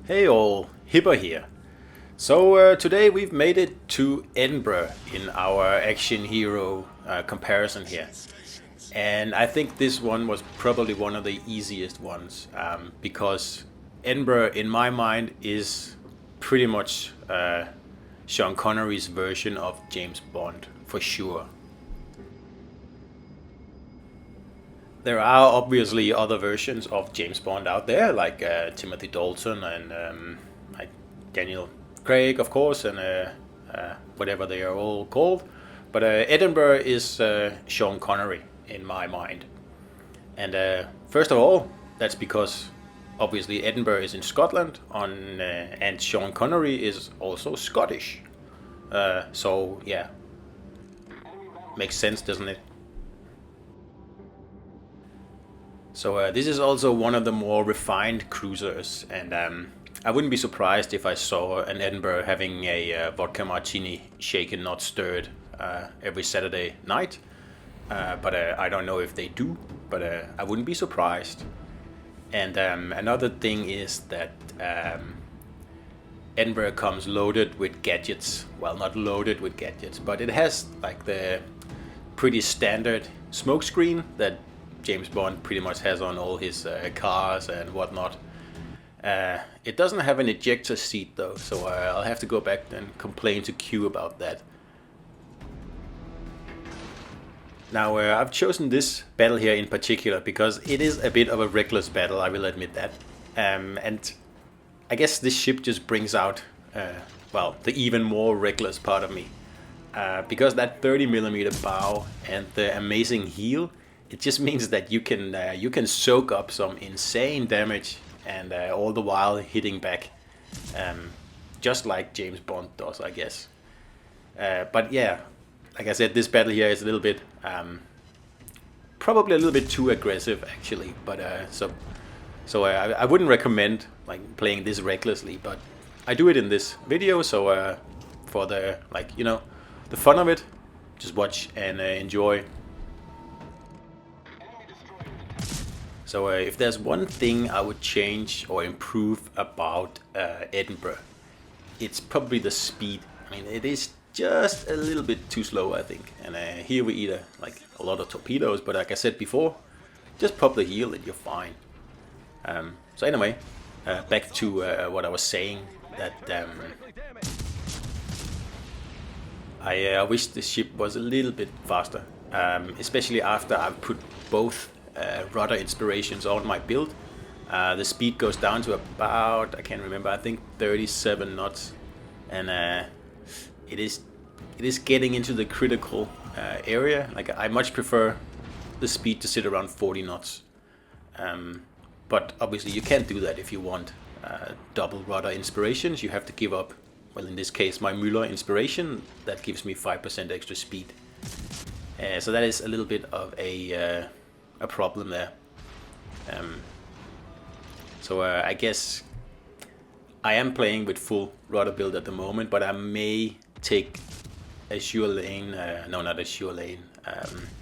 Hey all, Hipper here. Today we've made it to Edinburgh in our action hero comparison here. And I think this one was probably one of the easiest ones because Edinburgh, in my mind, is pretty much Sean Connery's version of James Bond, for sure. There are obviously other versions of James Bond out there, like Timothy Dalton and like Daniel Craig, of course, and whatever they are all called. But Edinburgh is Sean Connery in my mind. And first of all, that's because obviously Edinburgh is in Scotland, and Sean Connery is also Scottish. So yeah, makes sense, doesn't it? This is also one of the more refined cruisers, and I wouldn't be surprised if I saw an Edinburgh having a vodka martini shaken, not stirred, every Saturday night. But I don't know if they do, but I wouldn't be surprised. And another thing is that Edinburgh comes loaded with gadgets. Well, not loaded with gadgets, but it has like the pretty standard smokescreen that James Bond pretty much has on all his cars and whatnot. It doesn't have an ejector seat though, so I'll have to go back and complain to Q about that. Now I've chosen this battle here in particular because it is a bit of a reckless battle, I will admit that. And I guess this ship just brings out, well, the even more reckless part of me. Because that 30mm bow and the amazing heel, it just means that you can soak up some insane damage and all the while hitting back, just like James Bond does, I guess. But yeah, like I said, this battle here is a little bit, probably a little bit too aggressive actually. But I wouldn't recommend like playing this recklessly, but I do it in this video, so for the the fun of it, just watch and enjoy. So if there's one thing I would change or improve about Edinburgh, it's probably the speed. I mean, it is just a little bit too slow, I think. And here we eat a lot of torpedoes, but like I said before, just pop the heel and you're fine. So anyway, back to what I was saying, that I wish the ship was a little bit faster, especially after I've put both rudder inspirations on my build. The speed goes down to about, I can't remember, I think 37 knots, and it is getting into the critical area. Like, I much prefer the speed to sit around 40 knots, but obviously you can't do that if you want double rudder inspirations. You have to give up, well, in this case, my Müller inspiration that gives me 5% extra speed. So that is a little bit of a problem there. I guess I am playing with full rudder build at the moment, but I may take a sure lane, no, not a sure lane,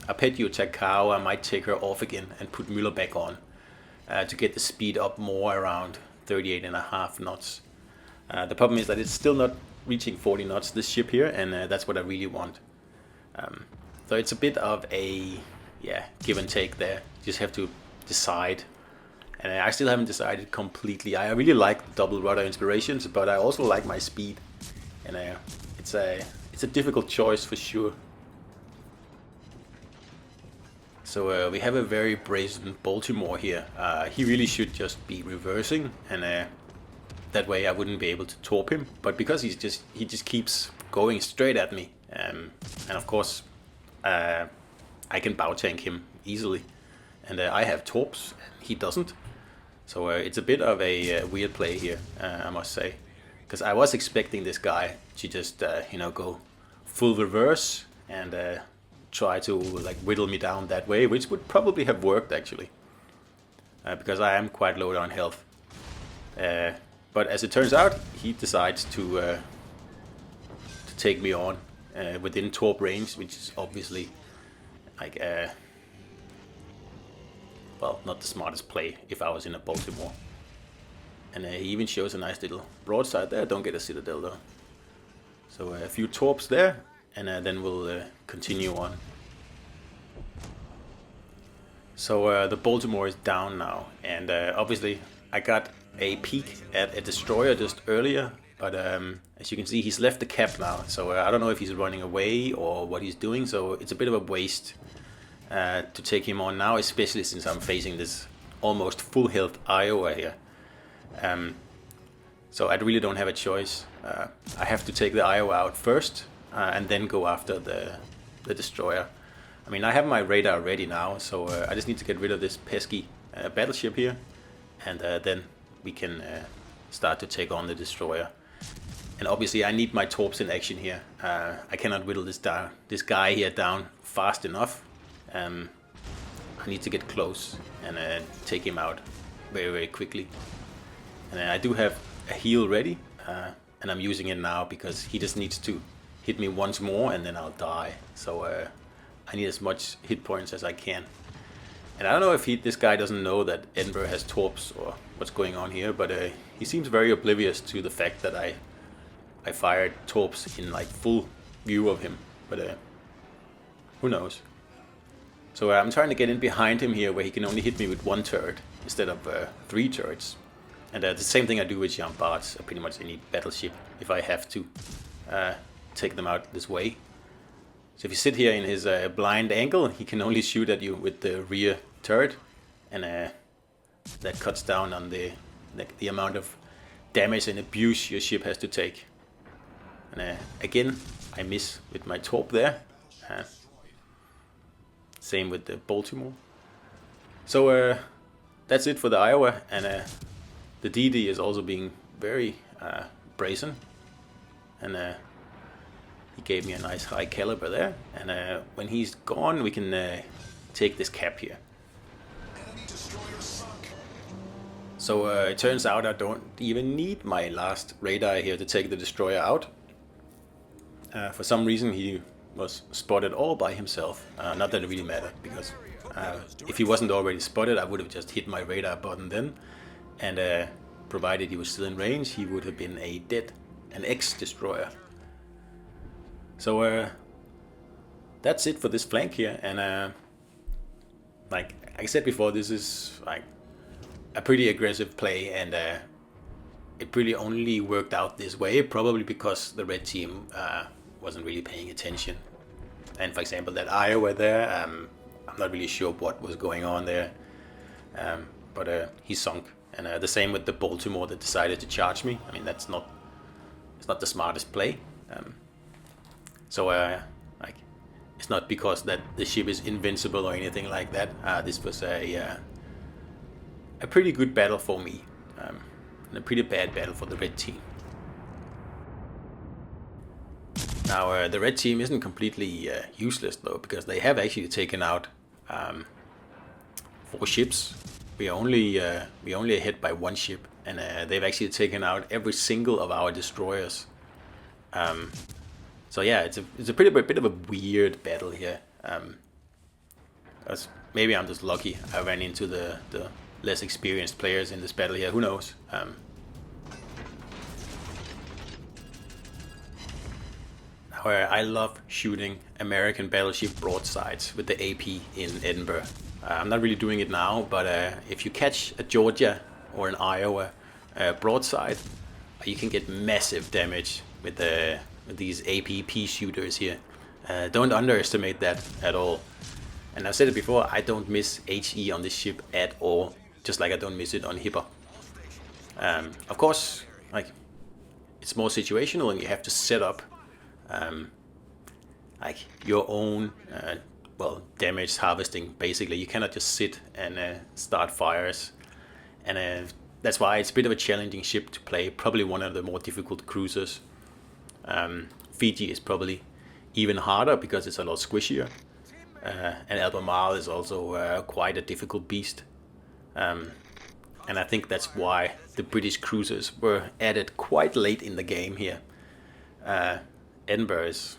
a Petio Takao. I might take her off again and put Müller back on to get the speed up more around 38.5 knots. The problem is that it's still not reaching 40 knots, this ship here, and that's what I really want. So it's a bit of a give and take there. Just have to decide, and I still haven't decided completely. I really like double rudder inspirations, but I also like my speed, and it's a difficult choice for sure. So we have a very brazen Baltimore here. He really should just be reversing, and that way I wouldn't be able to torp him. But because he just keeps going straight at me, and of course I can bow tank him easily, and I have torps and he doesn't. So it's a bit of a weird play here, I must say, because I was expecting this guy to just go full reverse and try to like whittle me down that way, which would probably have worked actually, because I am quite low on health. But as it turns out, he decides to take me on within torp range, which is obviously like well, not the smartest play if I was in a Baltimore. And he even shows a nice little broadside there. Don't get a citadel though. So a few torps there, and then we'll continue on. So the Baltimore is down now, and obviously I got a peek at a destroyer just earlier, but as you can see, he's left the cap now. So I don't know if he's running away or what he's doing, so it's a bit of a waste to take him on now, especially since I'm facing this almost full health Iowa here. So I really don't have a choice. I have to take the Iowa out first and then go after the destroyer. I mean, I have my radar ready now, so I just need to get rid of this pesky battleship here, and then we can start to take on the destroyer. And obviously I need my torps in action here. I cannot whittle this guy here down fast enough. I need to get close and take him out very, very quickly. And I do have a heal ready, and I'm using it now because he just needs to hit me once more and then I'll die. So I need as much hit points as I can. And I don't know if this guy doesn't know that Edinburgh has torps or what's going on here, but he seems very oblivious to the fact that I fired torps in like full view of him. But who knows? So I'm trying to get in behind him here, where he can only hit me with one turret instead of 3 turrets. And the same thing I do with Jambards, pretty much any battleship, if I have to take them out this way. So if you sit here in his blind angle, he can only shoot at you with the rear turret, and that cuts down on the amount of damage and abuse your ship has to take. And again, I miss with my torp there. Same with the Baltimore. So that's it for the Iowa, and the DD is also being very brazen, and he gave me a nice high caliber there. And when he's gone, we can take this cap here. So it turns out I don't even need my last radar here to take the destroyer out. For some reason he was spotted all by himself. Not that it really mattered, because if he wasn't already spotted, I would have just hit my radar button then, and provided he was still in range, he would have been an ex-destroyer. So that's it for this flank here, and like I said before, this is like a pretty aggressive play, and it really only worked out this way, probably because the red team wasn't really paying attention. And for example, that Iowa there, I'm not really sure what was going on there, but he sunk. And the same with the Baltimore that decided to charge me. I mean, it's not the smartest play. So like, it's not because that the ship is invincible or anything like that. This was a pretty good battle for me, and a pretty bad battle for the red team. Now the red team isn't completely useless though, because they have actually taken out 4 ships. We are only ahead by 1 ship, and they've actually taken out every single of our destroyers. So yeah, it's a bit of a weird battle here. Maybe I'm just lucky. I ran into the less experienced players in this battle here. Who knows? I love shooting American battleship broadsides with the AP in Edinburgh. I'm not really doing it now, but if you catch a Georgia or an Iowa broadside, you can get massive damage with these AP pea shooters here. Don't underestimate that at all. And I've said it before, I don't miss HE on this ship at all, just like I don't miss it on Hipper. Of course, like, it's more situational, and you have to set up like your own damage harvesting. Basically, you cannot just sit and start fires, and that's why it's a bit of a challenging ship to play. Probably one of the more difficult cruisers. Fiji is probably even harder because it's a lot squishier, and Albemarle is also quite a difficult beast. And I think that's why the British cruisers were added quite late in the game here. Edinburgh is,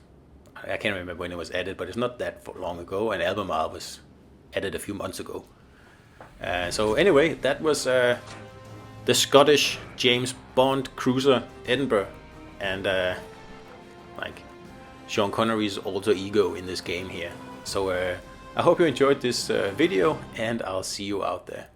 I can't remember when it was added, but it's not that long ago, and Albemarle was added a few months ago. So anyway, that was the Scottish James Bond cruiser Edinburgh, and like Sean Connery's alter ego in this game here. So I hope you enjoyed this video, and I'll see you out there.